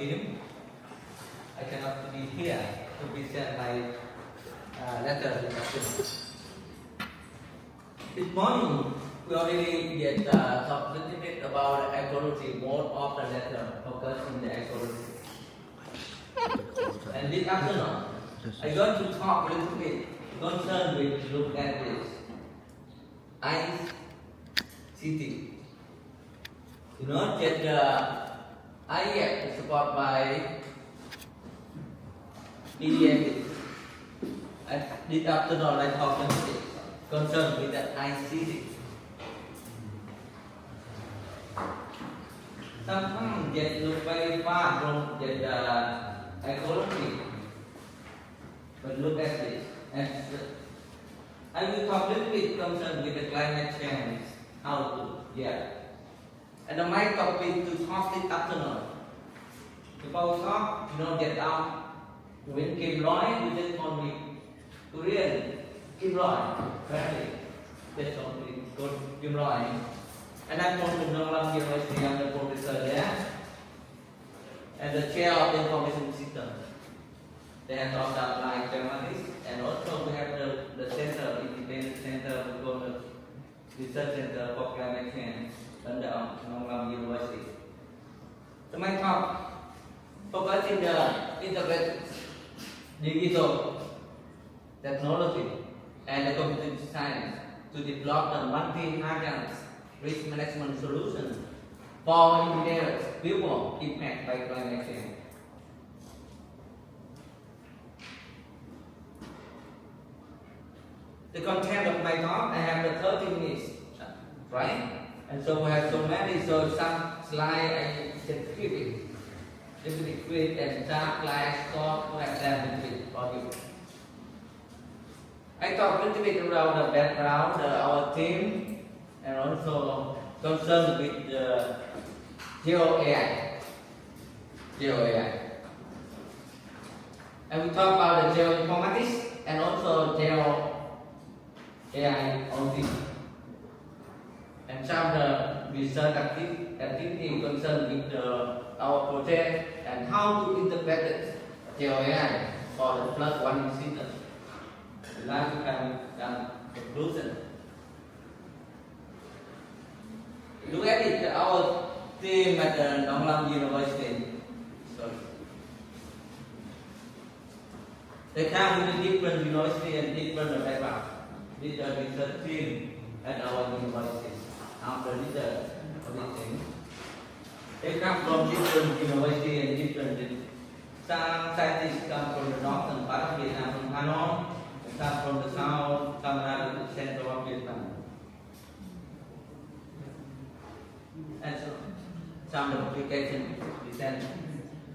team. I cannot be here to present my letter this afternoon. This morning, we already get talked a little bit about the ecology mode of the letter, focus in the ecology. And this afternoon, I'm going to talk a little bit concerned with look at this ICT. You know that the IES is supported by IES. And this afternoon, I talk a little bit concerned with the ICT. Sometimes it look very far from the ecology. But look at this. And I will talk a little bit concerned with the climate change. How to, And my topic to talk this afternoon. Before we talk, you know, get down. When Kim Roy, you just told me, Korean, Kim Roy, friendly. That's only good Kim Roy. And I'm from the Nonglam University, I'm the professor there. And the chair of the information system. They have taught us like journalists, and also we have the center, independent center, we call the research center for climate change under Nonglam University. So my talk focus in the integrated digital technology and the computer science to develop the multi-agent risk management solution for immediate people impacted by climate change. The content of my talk, I have the 30 minutes, right? And so we have so many, so some slide I just keep it. Little bit quick and start, like, stop, like that, little bit for you. I talk a little bit about the background, our team, and also concerned with the Geo AI. And we talk about the geoinformatics and also Geo AI only. And some of the research activity concerned with our project and how to integrate Geo AI for the flood warning system. Like to have some conclusion. Look at it, our team at the Nonglam University. They come with a different university and different background. This is the research team at our university. After this thing, they come from different university and different. Some scientists come from the northern part of Vietnam, from Hanoi, some from the south, some are the central of Vietnam. And so, some application design.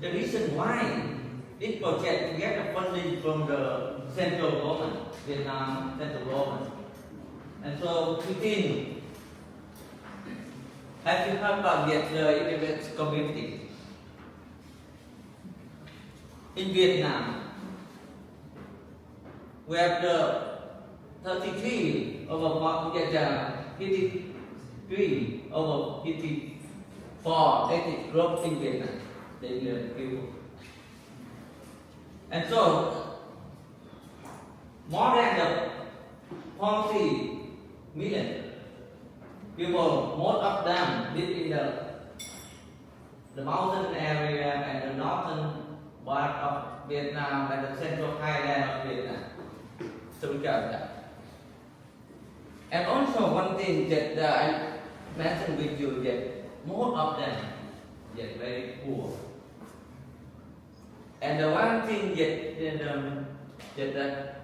The reason why this project we get the funding from the central government, Vietnam central government. And so we think, have you heard about the internet community? In Vietnam, we have the 33 over 53 over 54 ethnic groups in Vietnam. They live people. And so, more than the 40 million people, most of them live in the mountain area and the northern part of Vietnam and the central highland of Vietnam. So we got that. And also one thing that I mentioned with you that most of them get very poor. And the one thing that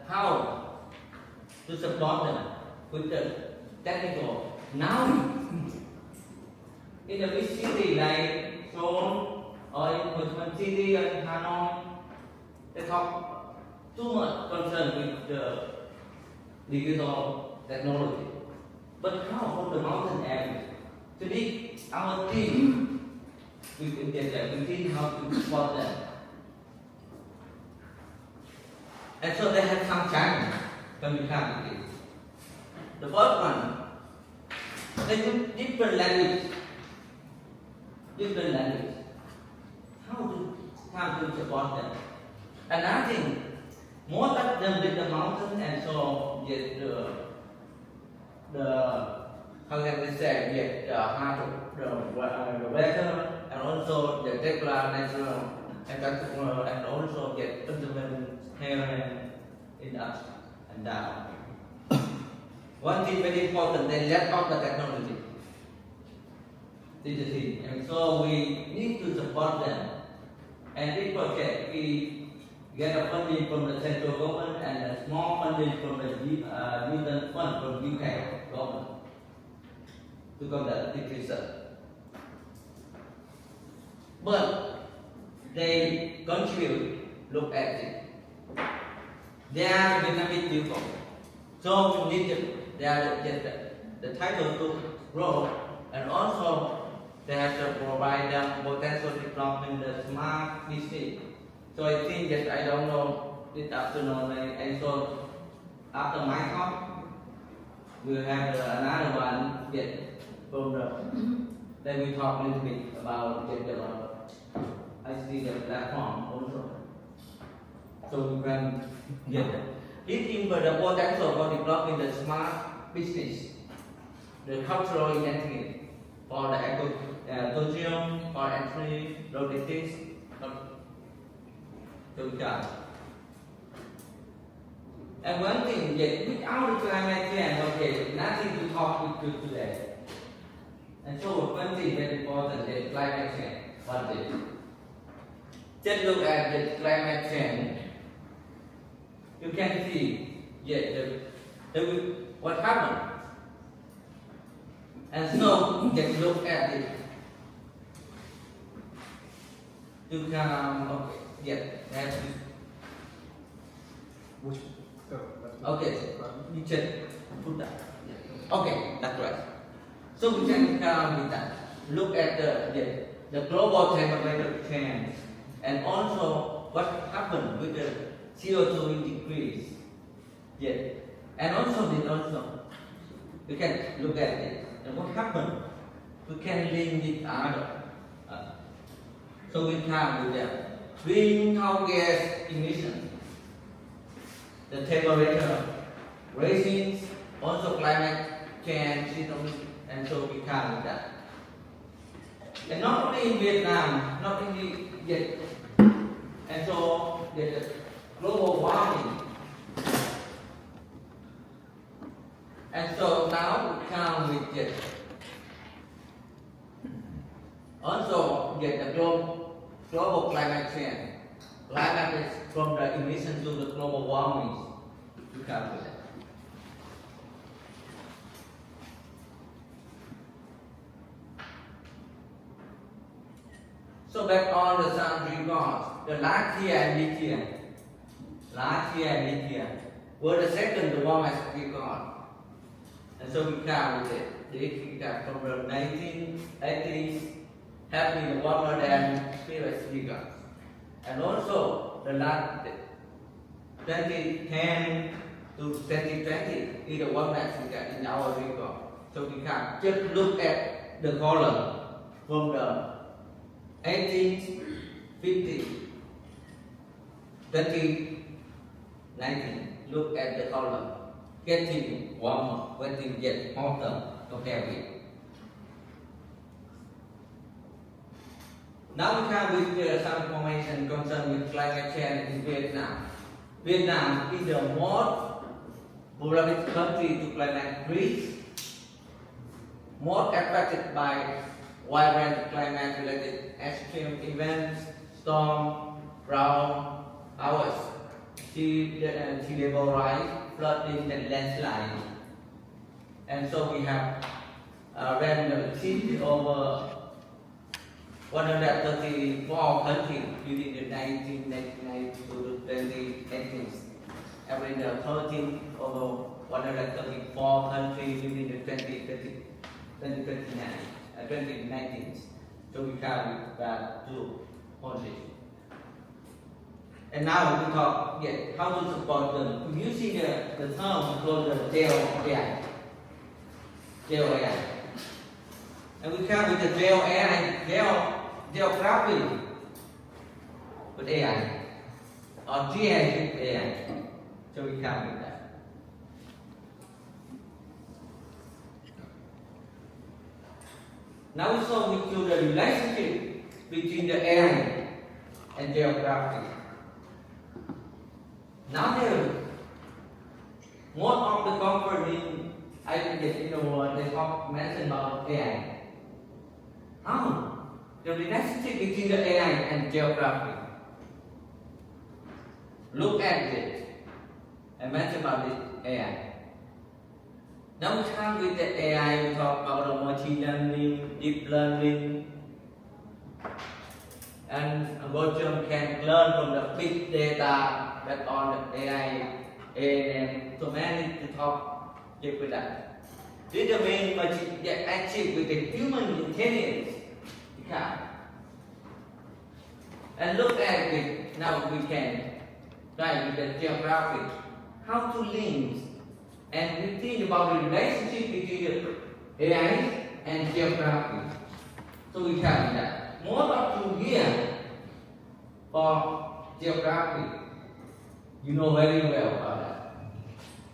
how to support them with the technical. Now, in a big city like Seoul or in Ho Chi Minh City or in Hanoi, they talk too much concerned with the digital technology. But how from the mountain area? Today, our team, we think how to support them. And so they have some challenges when we come to it. The first one, they use different language. how to support them. Another thing, most of them with the mountain and so yet the how can we say yet the weather and also the regular natural and also yet fundamental inherent in up and down. One thing very important, they let out the technology. This is it. And so we need to support them. And this project, we get a funding from the central government and a small funding from the Newton Fund from UK government to conduct this research. But they contribute, look at it. They are Vietnamese people. So we need to, they are the title to grow, and also they have to provide them potential development in the smart business. So I think that I don't know this afternoon, and so after my talk, we'll have another one yet from the, then we talk a little bit about the I see the platform also. So we can get this input the potential for developing the smart business, the cultural identity for the tourism, for entry, logistics, and one thing that without the climate change, okay, nothing to talk with you today. And so one thing very important is climate change. What is it? Just look at the climate change. You can see what happened. And so just look at it. You can that's it. Okay, you just put that. Okay, that's right. So we can with that. Look at the global temperature change and also what happened with the CO2 decrease. Yes. And also we can look at it. And what happened? We can link it other. So we can with the greenhouse gas emissions, the temperature rising, also climate change, and so we can with that. And not only in Vietnam, not only yet, and so the global warming. And so now we come with it. Also get the global climate change. Climate is from the emission to the global warming. We come with that. So back on the sun records, the last year and this year were the second warmest record. And so we count with it. We count from the 1980s have been warmer than previous records. And also the last 2010 to 2020 is the warmest record in our record. So we can just look at the column from the 1850, 2019. Look at the column. Getting warmer, getting get hotter compared with. Now we come with some information concerning with climate change in Vietnam. Vietnam is the most vulnerable country to climate risk, most affected by wide range of climate-related extreme events, storm, drought, hours, sea level rise, flooding, and landslide. And so we have random cities over 134 countries during the 1999 to 2018. Every 13 over 134 countries during the 2019. So we carry that to only. And now we talk how to support them. You see the term called the gel AI. And we come with the gel AI, gel gravity. with AI or GI with AI. So we count with that. Now so we show the relationship between the AI and geography. Now there, most of the company I think that in the world they talk mention about AI. How? The relationship between the AI and geography. Look at it. I mentioned about this AI. Now we come with the AI, we talk about the machine learning, deep learning, and a virtual can learn from the big data that on the AI, and so many to talk with that. This is the main machine that achieve with the human intelligence. And look at it, now we can try with the geography, how to link and we think about the relationship between AI and geography. So we have that. Most of you here for geography, you know very well about that.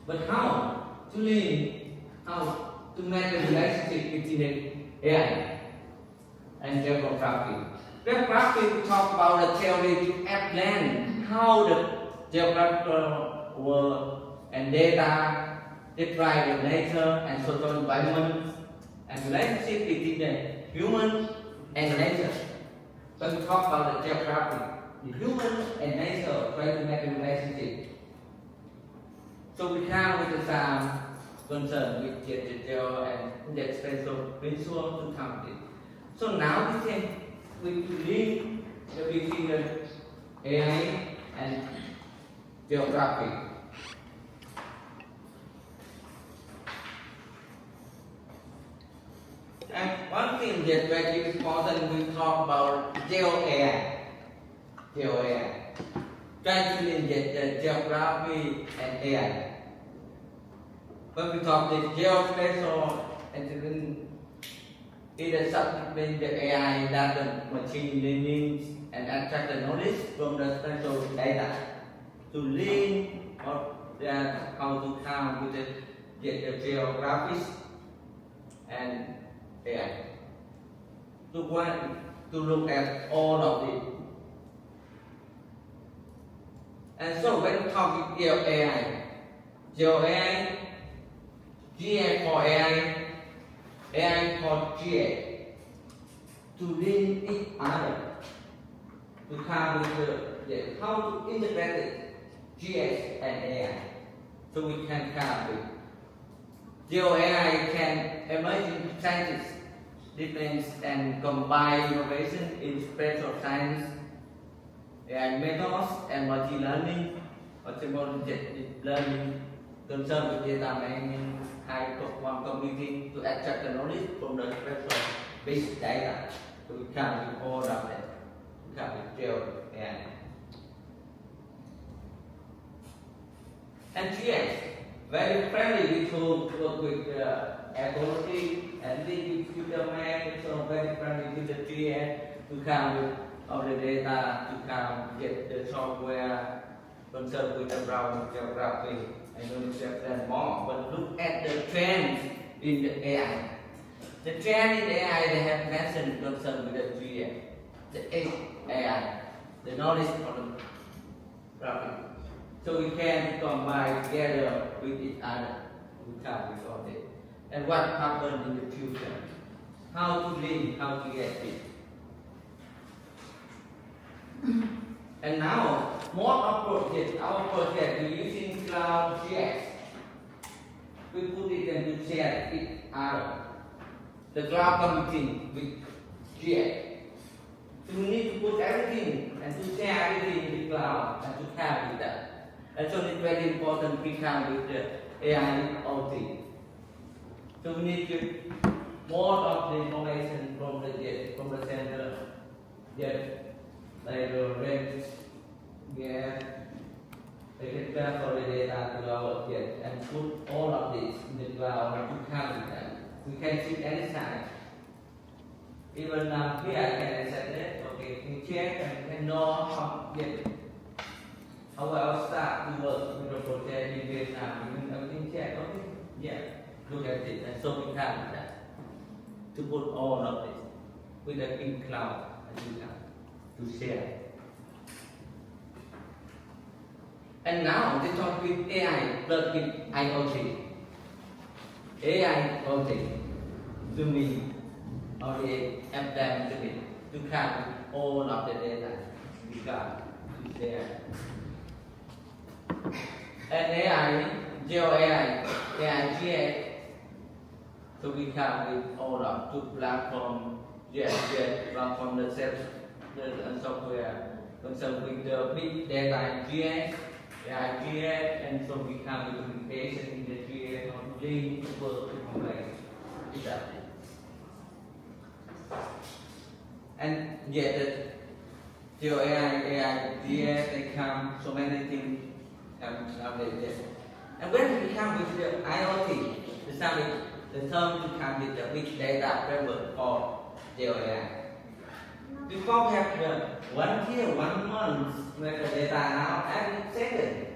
But how to link, how to make the relationship between AI and geography? Geography, we talk about the theory to plan how the geographical world and data describe the nature and social environment and relationship between the human and nature. When we talk about the geography, the human and nature try to make a relationship. So we come with some concern with the geo and the spatial visual to count it. So now we link between the AI and geography. And one thing that very important, we talk about geo-AI. Geo-AI. Trying to link the geography and AI. When we talk the geospatial and it is subject between the AI, data, machine learning, and extract the knowledge from the spatial data to link or how to count with the geographies and AI. To look at all of it. And so when we talk about AI, GeoAI, GA for AI, AI for GA, to link each other, to come with the how to integrate it, GS and AI, so we can come with. GeoAI can emerging scientists, defense and combine innovation in spatial science, AI methods and machine learning, deep learning, concerned with data mining, high performance computing to extract the knowledge from the spatial big data. So we come with all of that. We come with GeoAI. And GS, very friendly to work with air quality and the computer man, so very friendly with the GS to come with all the data, to come get the software concerned with the brown geography and understand more. But look at the trends in the AI. The trend in AI they have mentioned concerned with the GS, the AI, the knowledge of the graphic. So we can combine together with each other. We come with all this. And what happens in the future? How to link, how to get it. And now, more of our project, we're using cloud GS. We put it and we share it out. The cloud computing with GS. So we need to put everything and to share everything in the cloud and to have with that. And so it's very important we come with the AI OT. So we need to more of the information from the center. Like the rent, gas, they can transfer the data to our jet and put all of this in the cloud to come with them. We can see any side. Even here I can set it. Okay, you check and can know how I'll start to work with the project in Vietnam. Even everything check. Okay, yeah. Look at it, and so we have that to put all of this with the in cloud and you have to share. And now they talk with AI plus with IoT. AI IoT to me or the app them to me to come with all of the data we got to share. And AI, Geo AI, AI GA, so we come with all of two platform, GS platform the software, concerned with the big data in GS, AI GS, and so we come with communication in the GS on link to work to complex. Exactly. And yet the Geo AI GS, they come so many things nowadays. And when we come with the IoT, the term to come with the big data framework for Geo AI. Before we have the 1 year, 1 month, where the data now every second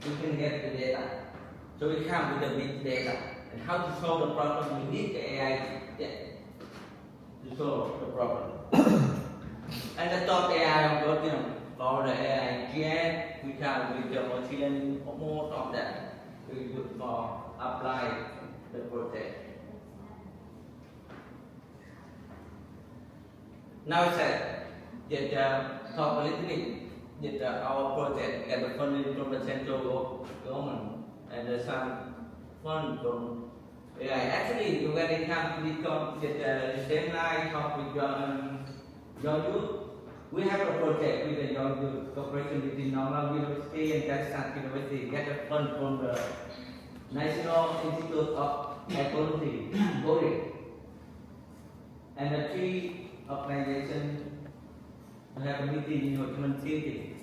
we can get the data. So we come with the big data and how to solve the problem. We need the AI to solve the problem. And the top AI algorithm for the AI GS, we come with the machine most of that. We use for apply the project. Now I said that talk a little bit that our project get the funding from the central government and some fund from AI. Actually, when it comes to the same line talk with your youth, we have a project with the your youth cooperation between Normal University and Kazakhstan University. Get a fund from the National Institute of Ecology, Korea, and the three organizations have a meeting in Ho Chi Minh City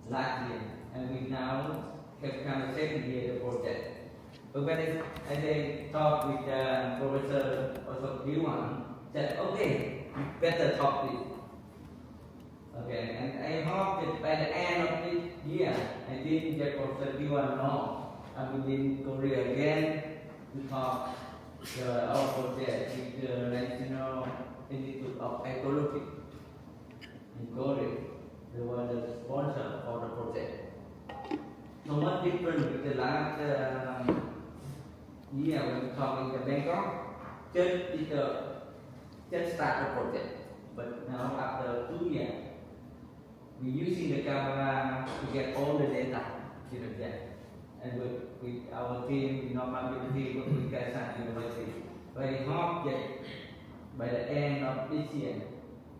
last year, and we now have come the second year of the project. But when they talk with Professor Yuan, said, okay, you better talk with. Okay, and I hope that by the end of this year, I think that Professor Yuan know, I will be in Korea again to talk our project with the National Institute of Ecology in Korea. They were the sponsor for the project. So much different with the last year when we talk in the Bangkok, just start the project. But now after 2 years, we're using the camera to get all the data in the project. And with our team, with Normal University, with Kazakhstan University. Very hope that by the end of this year,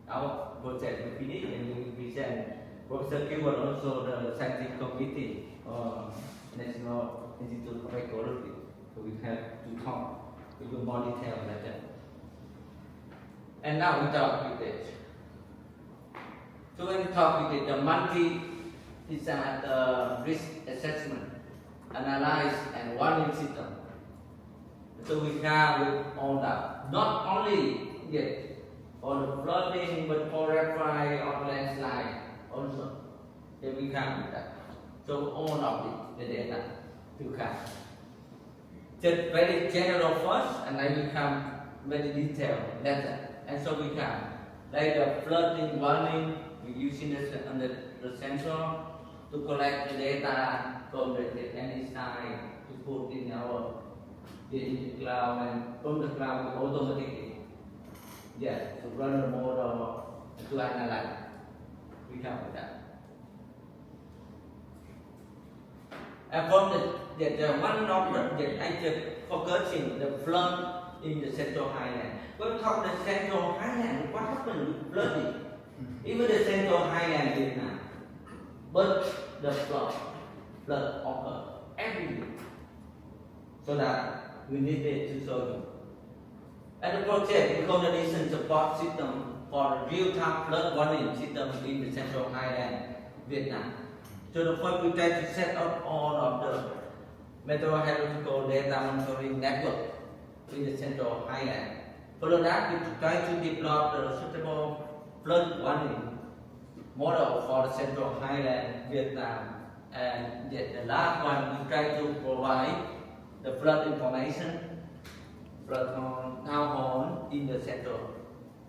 our project will finish and we will present. Professor Kiwan also the scientific committee of National Institute of Ecology. So we have to talk with more detail about that. And now we talk with it. So when we talk with it, the multi-design risk assessment, analyze and warning system. So we have with all that. Not only yet for the flooding, but for referee or landslide also. Then we come with that. So all of the data to come. Just very general first, and then we come very detailed later. And so we come. Like the flooding warning, we using the sensor to collect the data from the any side to put in our in the cloud, and from the cloud automatically. Yes, to run the model to analyze. We come with that. And from the one of the I just focusing the flood in the Central Highland. When we talk the Central Highland, what happened with flooding? Even the Central Highland did not. But the flood occurred every year. So that we needed to show you. And the project, we call the nation support system for real-time flood warning system in the Central Highland, Vietnam. So the first we try to set up all of the meteorological data monitoring network in the Central Highland. Follow that, we try to develop the suitable flood warning model for the Central Highland, Vietnam. And yet the last one, we try to provide the flood information, flood town hall in the Central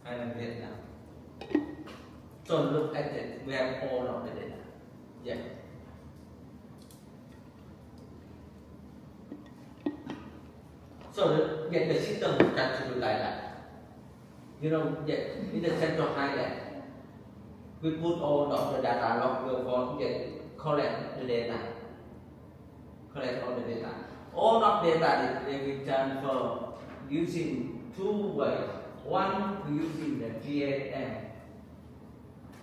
Highland, Vietnam. So look at it, we have all of the data. Yeah. So the system tries to do like that. You know, in the Central Highland, we put all of the data log for collect the data. Collect all the data. All of data they will transfer using two ways. One, using the GSM,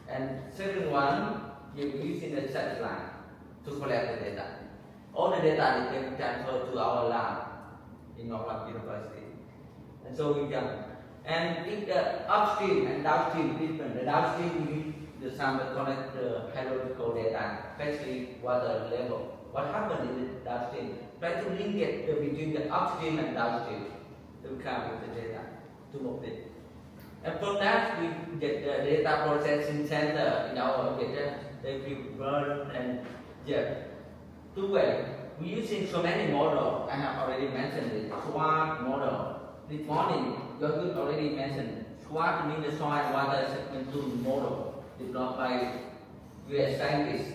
and second one, you using the satellite to collect the data. All the data they can transfer to our lab in Northern University, and so we can. And if the upstream and downstream different, the downstream we need the sample collect the hydrological data, especially water level. What happened in the downstream? Try to link it between the upstream and downstream to come with the data to move it. And from that we get the data processing center in our data. They will run and two ways. We're using so many models. I have already mentioned it. SWOT model. This morning, you already mentioned SWOT means the soil water segmental model developed by US scientists.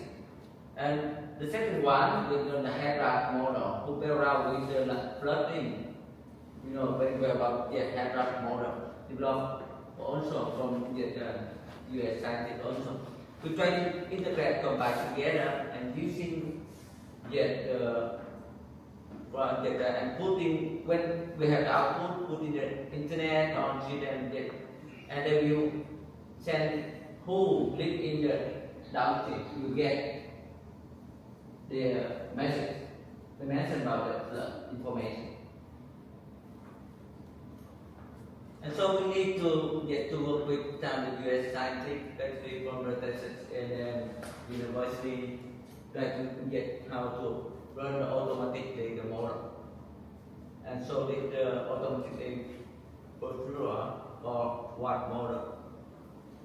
And the second one is the Hadrat model, who pair around with the flooding. You know very well about the Hadrat model developed also from the US scientists also. We try to integrate, combine together, and using and putting when we have the output, put in the internet on sheet and they will send who live in the downstream. You get the message, the message about the information. And so we need to get to work with the US scientists, especially from the Texas A&M University, that we can get how to run automatically the model. And so the automatically procedure for what model.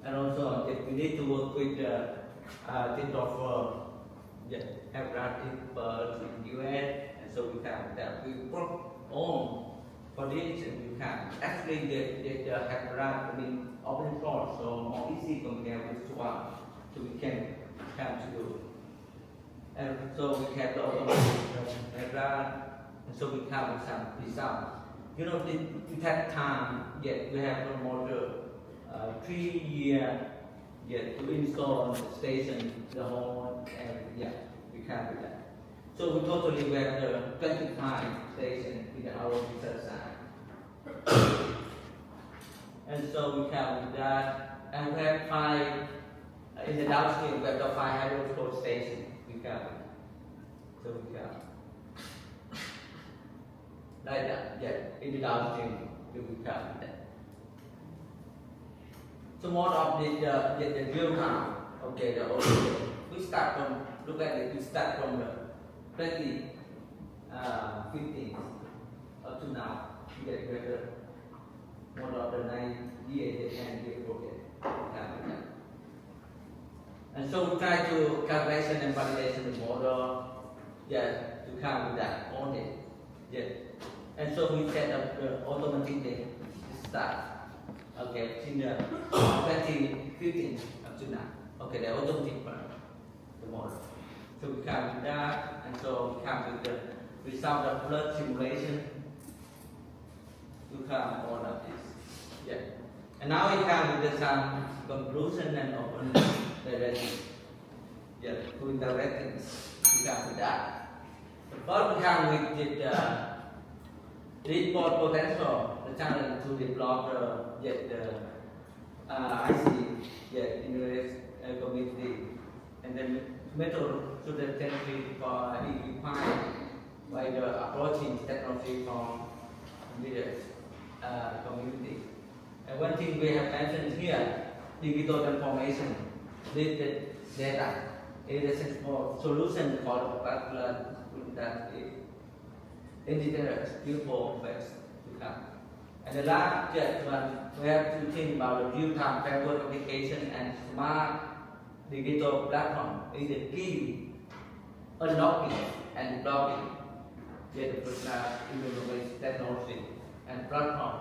And also we need to work with the think of have that in the US, and so we can that we work on for this, and we can actually the have that open source, so more easy compared with one, so we can to do. And so we have the automatic that, and so we have some results. You know, it takes time. Yet we have almost 3 years to install the station, the whole, and we can do that. So we totally have the 25 stations in our research side. And so we can do that, and we have 5 in the downstream. We have the 5 hydroelectric stations. We can, so we can like that. In the downstream, we can do that. So more of the real time. Okay, we start from, look at it, we start from the 2015 up to now. We get better. More of the 9 years and we forget. And so we try to calculation and validation the model, to come with that on it. And so we set up the automatic start. Okay, in the 2015 up to now. Okay, the automatic part, the model. So we come with that, and so we come with the result of flood simulation. We come all of this. And now we come with some conclusion and open direction. To directing. We come with that. First we come with the report potential, the challenge to develop the IC in the community, and then method to the technology for required by the approaching technology from leaders community. And one thing we have mentioned here, digital transformation, the data is a solution for a particular that is indigenous, beautiful place to come. And the last one, we have to think about the real-time framework application and smart digital platform is the key unlocking and blocking the personal innovation technology and platform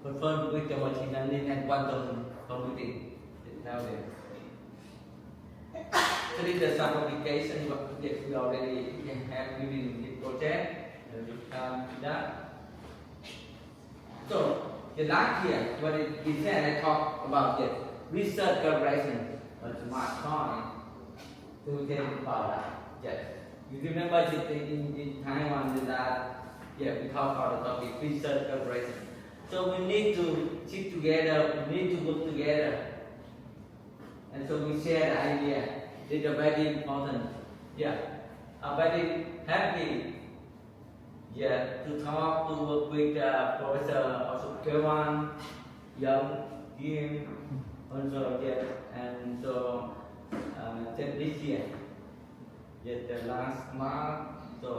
confirmed with the machine learning and quantum computing nowadays. So this is some application that we already have within this project. So the last year, when it said I talked about the research collaboration on smart coin. So we can about that. Yes. You remember in Taiwan that we talk about the topic research collaboration. So we need to sit together, we need to work together. And so we share the idea. It's very important. I'm very happy to talk, to work with Professor also Kewan, Young, Kim, also and so this year, the last month, so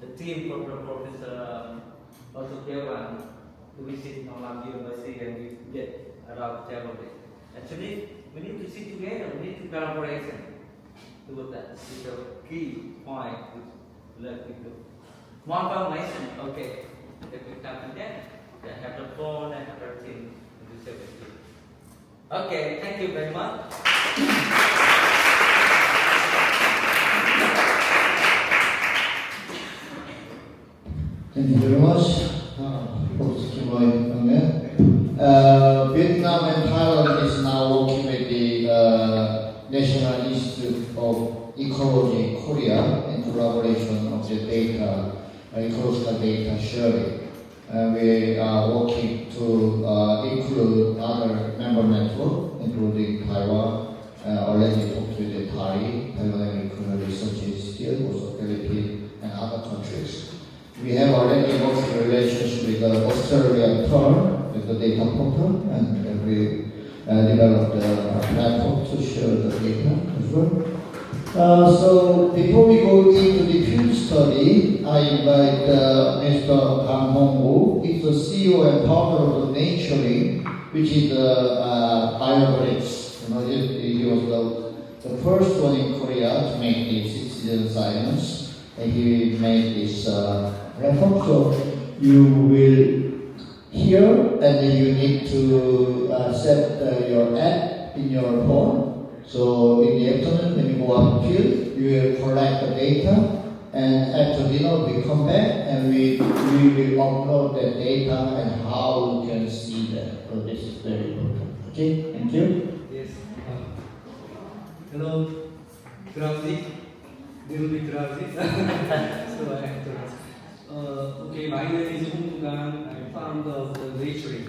the team from the Professor also Kewan to visit Northern University and we get around travel. Actually, we need to sit together, we need to collaboration to work that. It's a key point to let people. More information, okay. If we come and then, I have the phone, I have everything to share with you. Okay, thank you very much. Thank you very much, Professor Kim. Vietnam and Thailand is now working with the National Institute of Ecology Korea in collaboration of the data, ecological data sharing. We are working to include other member networks, including Taiwan, already talked with the Taiwan Economic Research Institute, also Philippines and other countries. We have already worked in relationship with the Australian term, with the data portal, and we developed a platform to share the data as well. So before we go into the field study, I invite Mr. Kang Hong-woo. He's the CEO and founder of the Naturing, which is the biobricks. He was the first one in Korea to make the citizen science, and he made this platform. So you will hear, and then you need to set your app in your phone. So in the afternoon, when you go out the field, you will collect the data, and after dinner we come back and we will upload the data and how you can see that. So this is very important. Okay, thank you. Yes. Hello, drowsy. Little bit drowsy. So I have to. Okay, my name is Hong Gang. I'm founder of the Naturing.